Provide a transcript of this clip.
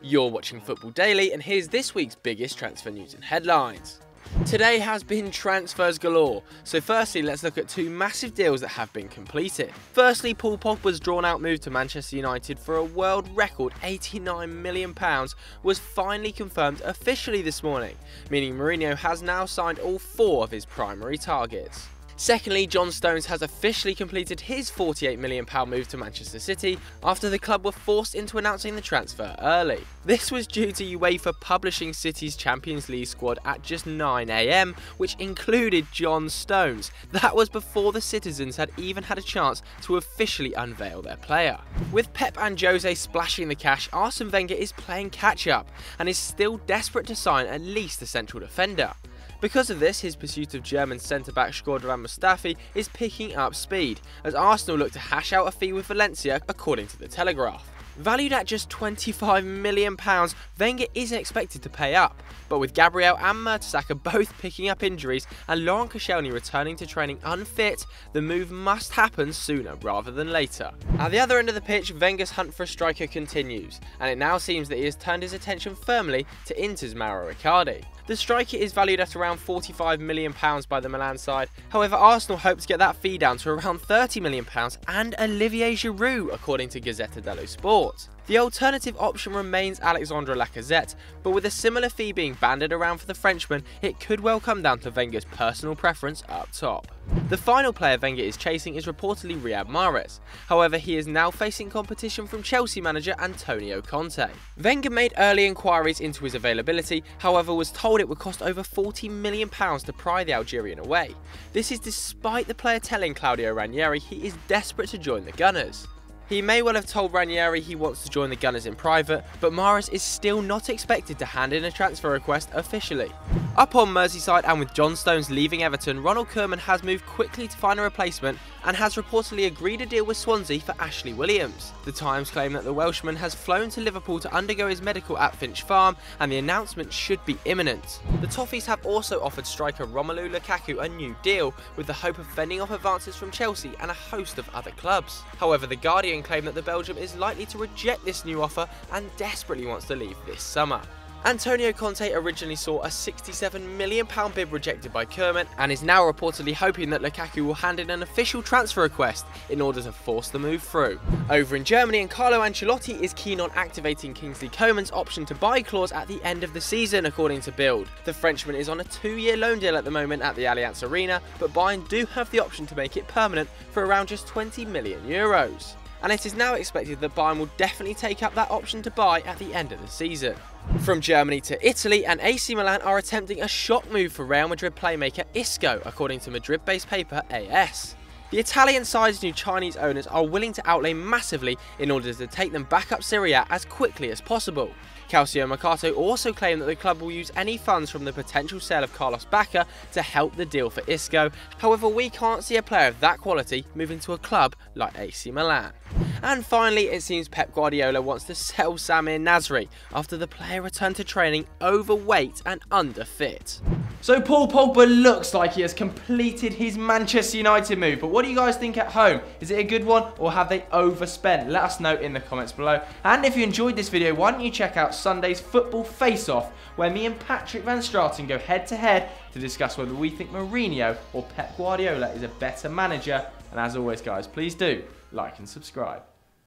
You're watching Football Daily, and here's this week's biggest transfer news and headlines. Today has been transfers galore, so firstly let's look at two massive deals that have been completed. Firstly, Paul Pogba's drawn-out move to Manchester United for a world record £89 million was finally confirmed officially this morning, meaning Mourinho has now signed all four of his primary targets. Secondly, John Stones has officially completed his £48 million move to Manchester City after the club were forced into announcing the transfer early. This was due to UEFA publishing City's Champions League squad at just 9 AM, which included John Stones. That was before the citizens had even had a chance to officially unveil their player. With Pep and Jose splashing the cash, Arsene Wenger is playing catch-up and is still desperate to sign at least a central defender. Because of this, his pursuit of German centre-back Shkodran Mustafi is picking up speed, as Arsenal look to hash out a fee with Valencia, according to the Telegraph. Valued at just £25 million, Wenger is expected to pay up, but with Gabriel and Mertesacker both picking up injuries and Laurent Koscielny returning to training unfit, the move must happen sooner rather than later. At the other end of the pitch, Wenger's hunt for a striker continues, and it now seems that he has turned his attention firmly to Inter's Mauro Icardi. The striker is valued at around £45 million by the Milan side, however Arsenal hope to get that fee down to around £30 million and Olivier Giroud, according to Gazzetta dello Sport. The alternative option remains Alexandre Lacazette, but with a similar fee being banded around for the Frenchman, it could well come down to Wenger's personal preference up top. The final player Wenger is chasing is reportedly Riyad Mahrez, however he is now facing competition from Chelsea manager Antonio Conte. Wenger made early inquiries into his availability, however was told it would cost over £40 million to pry the Algerian away. This is despite the player telling Claudio Ranieri he is desperate to join the Gunners. He may well have told Ranieri he wants to join the Gunners in private, but Mahrez is still not expected to hand in a transfer request officially. Up on Merseyside, and with John Stones leaving Everton, Ronald Koeman has moved quickly to find a replacement and has reportedly agreed a deal with Swansea for Ashley Williams. The Times claim that the Welshman has flown to Liverpool to undergo his medical at Finch Farm, and the announcement should be imminent. The Toffees have also offered striker Romelu Lukaku a new deal, with the hope of fending off advances from Chelsea and a host of other clubs. However, The Guardian claim that the Belgium is likely to reject this new offer and desperately wants to leave this summer. Antonio Conte originally saw a £67 million bid rejected by Koeman and is now reportedly hoping that Lukaku will hand in an official transfer request in order to force the move through. Over in Germany, and Carlo Ancelotti is keen on activating Kingsley Coman's option to buy clause at the end of the season, according to Bild. The Frenchman is on a 2-year loan deal at the moment at the Allianz Arena, but Bayern do have the option to make it permanent for around just €20 million. And it is now expected that Bayern will definitely take up that option to buy at the end of the season. From Germany to Italy, and AC Milan are attempting a shock move for Real Madrid playmaker Isco, according to Madrid-based paper AS. The Italian side's new Chinese owners are willing to outlay massively in order to take them back up Serie A as quickly as possible. Calcio Mercato also claim that the club will use any funds from the potential sale of Carlos Bacca to help the deal for Isco. However, we can't see a player of that quality moving to a club like AC Milan. And finally, it seems Pep Guardiola wants to sell Samir Nasri after the player returned to training overweight and underfit. So Paul Pogba looks like he has completed his Manchester United move, but what do you guys think at home? Is it a good one, or have they overspent? Let us know in the comments below. And if you enjoyed this video, why don't you check out Sunday's Football Face-Off, where me and Patrick Van Straten go head-to-head to discuss whether we think Mourinho or Pep Guardiola is a better manager. And as always guys, please do like and subscribe.